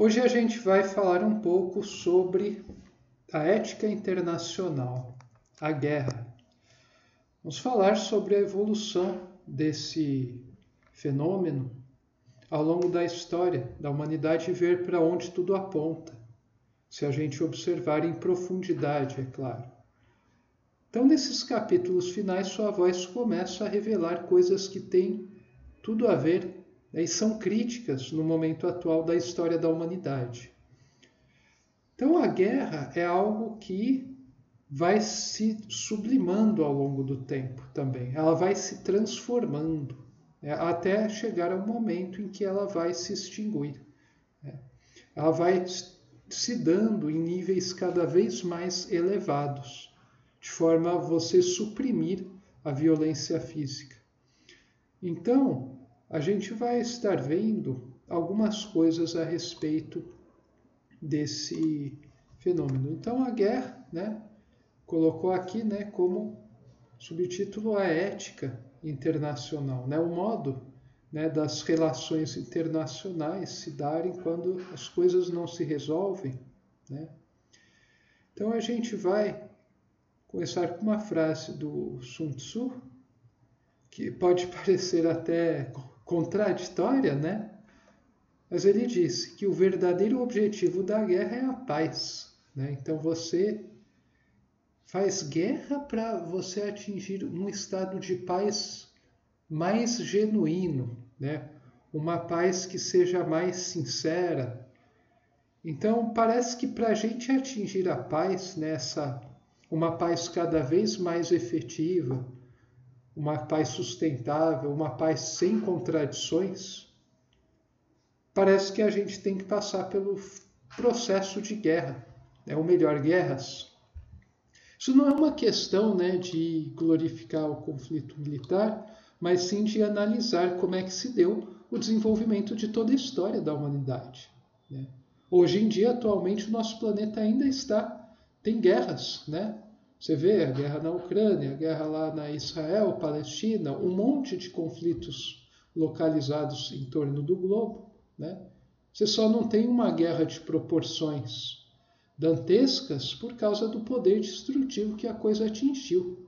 Hoje a gente vai falar um pouco sobre a ética internacional, a guerra. Vamos falar sobre a evolução desse fenômeno ao longo da história da humanidade e ver para onde tudo aponta, se a gente observar em profundidade, é claro. Então, nesses capítulos finais, sua voz começa a revelar coisas que têm tudo a ver e são críticas no momento atual da história da humanidade. Então, a guerra é algo que vai se sublimando ao longo do tempo também. Ela vai se transformando, até chegar ao momento em que ela vai se extinguir. Ela vai se dando em níveis cada vez mais elevados, de forma a você suprimir a violência física. Então, a gente vai estar vendo algumas coisas a respeito desse fenômeno. Então, a guerra, colocou aqui, como subtítulo a ética internacional, o modo, das relações internacionais se darem quando as coisas não se resolvem, Então, a gente vai começar com uma frase do Sun Tzu, que pode parecer até contraditória, Mas ele disse que o verdadeiro objetivo da guerra é a paz, Então você faz guerra para você atingir um estado de paz mais genuíno, Uma paz que seja mais sincera. Então parece que para a gente atingir a paz, uma paz cada vez mais efetiva, uma paz sustentável, uma paz sem contradições, parece que a gente tem que passar pelo processo de guerra, ou melhor, guerras. Isso não é uma questão de glorificar o conflito militar, mas sim de analisar como é que se deu o desenvolvimento de toda a história da humanidade. Hoje em dia, atualmente, o nosso planeta ainda tem guerras, Você vê a guerra na Ucrânia, a guerra lá na Israel, Palestina, um monte de conflitos localizados em torno do globo, Você só não tem uma guerra de proporções dantescas por causa do poder destrutivo que a coisa atingiu,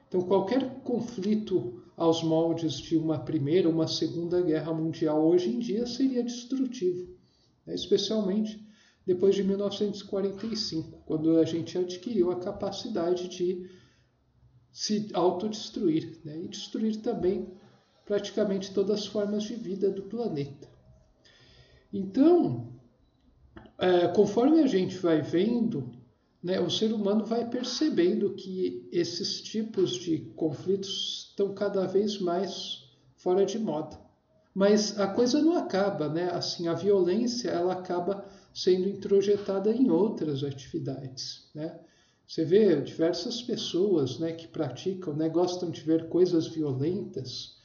Então, qualquer conflito aos moldes de uma primeira ou uma segunda guerra mundial hoje em dia seria destrutivo, especialmente depois de 1945, quando a gente adquiriu a capacidade de se autodestruir, e destruir também praticamente todas as formas de vida do planeta. Então, conforme a gente vai vendo, o ser humano vai percebendo que esses tipos de conflitos estão cada vez mais fora de moda. Mas a coisa não acaba, Assim, a violência ela acaba sendo introjetada em outras atividades, Você vê diversas pessoas, que praticam, gostam de ver coisas violentas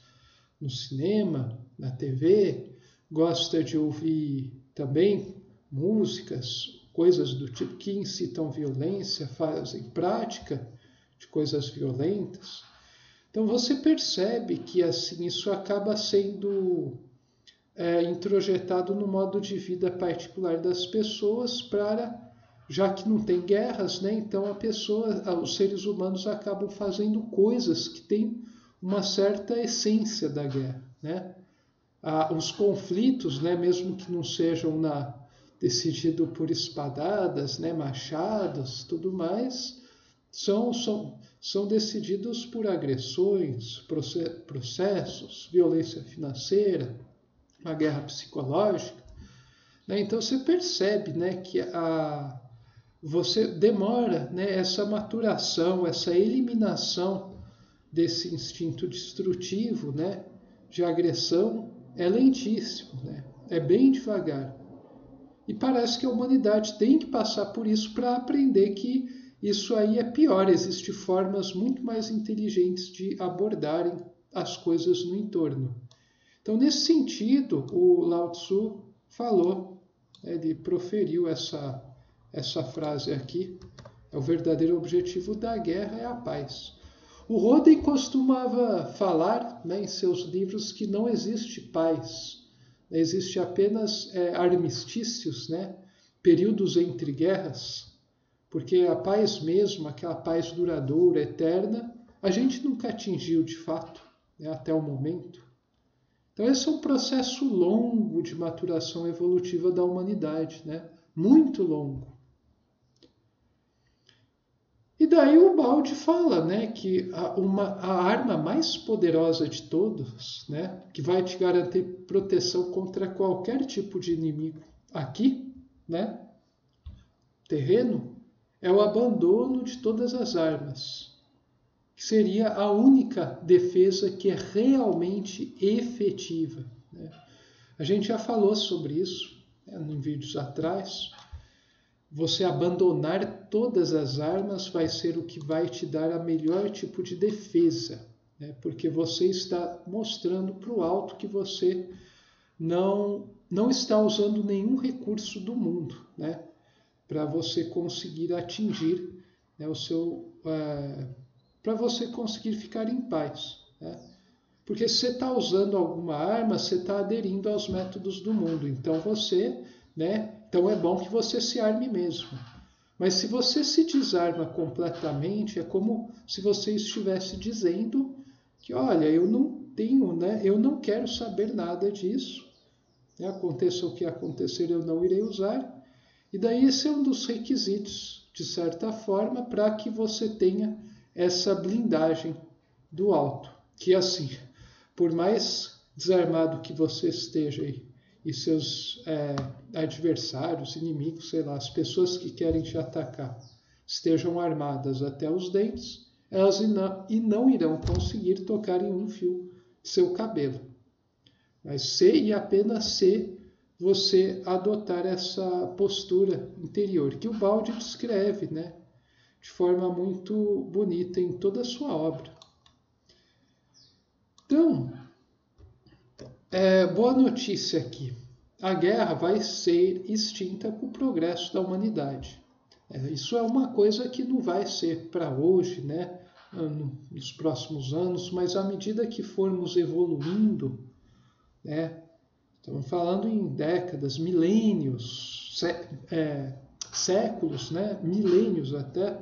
no cinema, na TV, gosta de ouvir também músicas, coisas do tipo que incitam violência, fazem prática de coisas violentas. Então você percebe que assim isso acaba sendo introjetado no modo de vida particular das pessoas já que não tem guerras, então os seres humanos acabam fazendo coisas que têm uma certa essência da guerra, Os conflitos, mesmo que não sejam decididos por espadadas, machados, tudo mais, são decididos por agressões, processos, violência financeira, uma guerra psicológica. Então você percebe que você demora essa maturação, essa eliminação desse instinto destrutivo, de agressão, é lentíssimo, é bem devagar. E parece que a humanidade tem que passar por isso para aprender que isso aí é pior. Existem formas muito mais inteligentes de abordarem as coisas no entorno. Então, nesse sentido, o Lao Tzu falou, ele proferiu essa frase aqui, o verdadeiro objetivo da guerra é a paz. O Roden costumava falar em seus livros que não existe paz existe apenas armistícios, né? Períodos entre guerras, porque a paz mesmo, aquela paz duradoura, eterna, a gente nunca atingiu de fato, né? Até o momento. Então esse é um processo longo de maturação evolutiva da humanidade, né? Muito longo. E daí o Baldi fala, né, que a arma mais poderosa de todos, né, que vai te garantir proteção contra qualquer tipo de inimigo aqui, né, terreno, é o abandono de todas as armas, que seria a única defesa que é realmente efetiva, né? A gente já falou sobre isso, né, em vídeos atrás. Você abandonar todas as armas vai ser o que vai te dar a melhor tipo de defesa, né? Porque você está mostrando para o alto que você não está usando nenhum recurso do mundo, né? Para você conseguir atingir, né, para você conseguir ficar em paz, né? Porque se você está usando alguma arma, você está aderindo aos métodos do mundo. Então então é bom que você se arme mesmo. Mas se você se desarma completamente, é como se você estivesse dizendo que, olha, eu não tenho, né? Eu não quero saber nada disso. Né? Aconteça o que acontecer, eu não irei usar. E daí esse é um dos requisitos, de certa forma, para que você tenha essa blindagem do alto. Que assim, por mais desarmado que você esteja aí, e seus adversários, inimigos, sei lá, as pessoas que querem te atacar, estejam armadas até os dentes, elas não irão conseguir tocar em um fio de seu cabelo. Mas se e apenas se você adotar essa postura interior, que o Baldi descreve, né, de forma muito bonita em toda a sua obra. Então, boa notícia aqui. A guerra vai ser extinta com o progresso da humanidade. Isso é uma coisa que não vai ser para hoje, né, nos próximos anos, mas à medida que formos evoluindo, né, estamos falando em décadas, milênios, séculos, né, milênios até,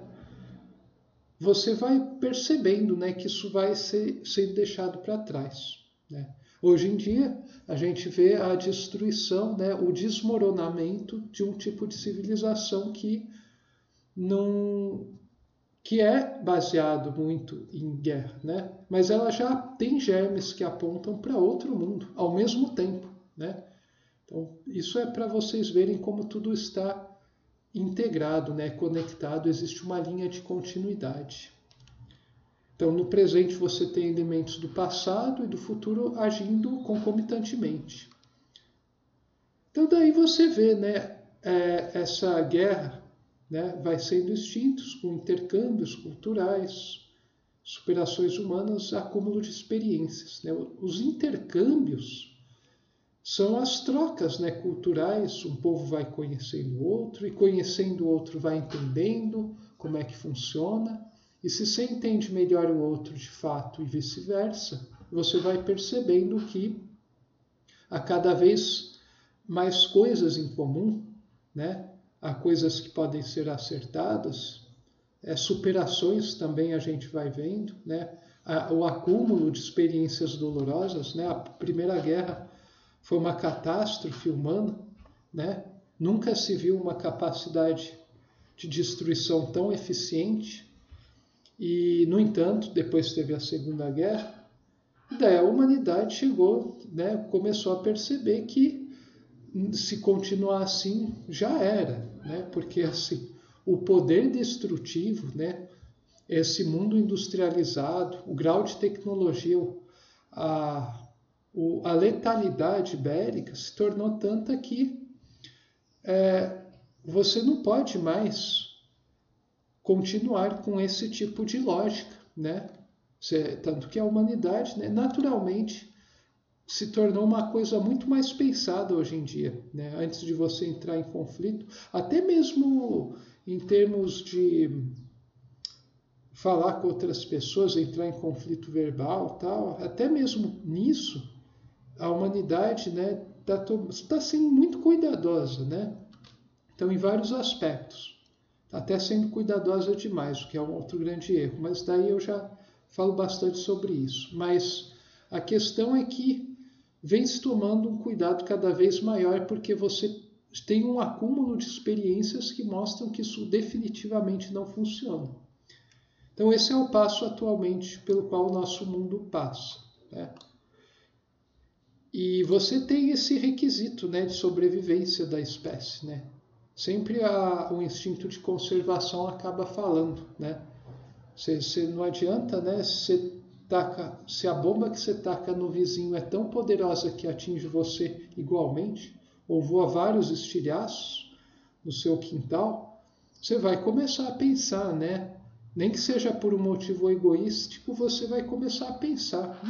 você vai percebendo, né, que isso vai ser deixado para trás, né? Hoje em dia, a gente vê a destruição, né, o desmoronamento de um tipo de civilização que é baseado muito em guerra, né? Mas ela já tem germes que apontam para outro mundo ao mesmo tempo, né? Então, isso é para vocês verem como tudo está integrado, né, conectado, existe uma linha de continuidade. Então, no presente você tem elementos do passado e do futuro agindo concomitantemente. Então, daí você vê, né, essa guerra, né, vai sendo extintos com intercâmbios culturais, superações humanas, acúmulo de experiências, né? Os intercâmbios são as trocas, né, culturais. Um povo vai conhecendo o outro e conhecendo o outro vai entendendo como é que funciona. E se você entende melhor o outro de fato e vice-versa, você vai percebendo que há cada vez mais coisas em comum, né? Há coisas que podem ser acertadas, superações também a gente vai vendo, né? O acúmulo de experiências dolorosas, né? A Primeira Guerra foi uma catástrofe humana, né? Nunca se viu uma capacidade de destruição tão eficiente. E, no entanto, depois teve a Segunda Guerra, e daí a humanidade chegou, né, começou a perceber que se continuar assim já era, né? Porque assim, o poder destrutivo, né, esse mundo industrializado, o grau de tecnologia, a letalidade bélica se tornou tanta que você não pode mais continuar com esse tipo de lógica, né? Tanto que a humanidade, né, naturalmente se tornou uma coisa muito mais pensada hoje em dia, né? Antes de você entrar em conflito, até mesmo em termos de falar com outras pessoas, entrar em conflito verbal, tal, até mesmo nisso, a humanidade, né, está sendo muito cuidadosa, né? Então, em vários aspectos. Está até sendo cuidadosa demais, o que é um outro grande erro. Mas daí eu já falo bastante sobre isso. Mas a questão é que vem se tomando um cuidado cada vez maior, porque você tem um acúmulo de experiências que mostram que isso definitivamente não funciona. Então, esse é o passo atualmente pelo qual o nosso mundo passa, né? E você tem esse requisito, né, de sobrevivência da espécie, né? Sempre o instinto de conservação acaba falando, né? Você não adianta, né? Se a bomba que você taca no vizinho é tão poderosa que atinge você igualmente, ou voa vários estilhaços no seu quintal, você vai começar a pensar, né? Nem que seja por um motivo egoístico, você vai começar a pensar,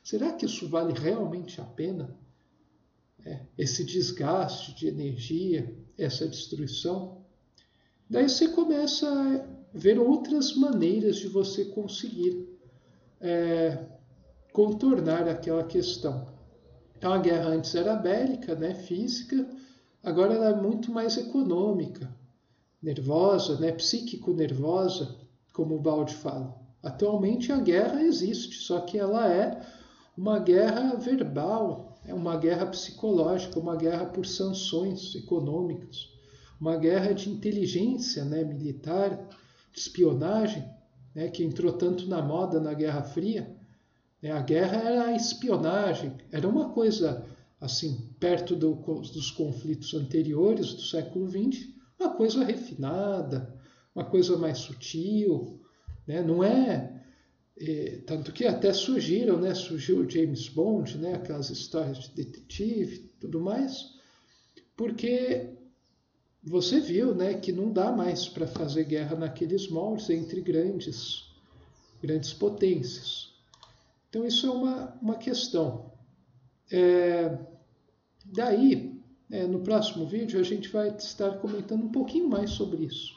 será que isso vale realmente a pena? Esse desgaste de energia, essa destruição? Daí você começa a ver outras maneiras de você conseguir contornar aquela questão. Então a guerra antes era bélica, né, física, agora ela é muito mais econômica, nervosa, né, psíquico-nervosa, como o Baldi fala. Atualmente a guerra existe, só que ela é uma guerra verbal, é uma guerra psicológica, uma guerra por sanções econômicas, uma guerra de inteligência, né, militar, de espionagem, né, que entrou tanto na moda na Guerra Fria. A guerra era a espionagem, era uma coisa assim, perto dos conflitos anteriores do século XX, uma coisa refinada, uma coisa mais sutil, né? Não tanto que até surgiu o James Bond, né? Aquelas histórias de detetive e tudo mais, porque você viu, né, que não dá mais para fazer guerra naqueles moldes entre grandes potências. Então isso é uma questão. Daí, no próximo vídeo, a gente vai estar comentando um pouquinho mais sobre isso.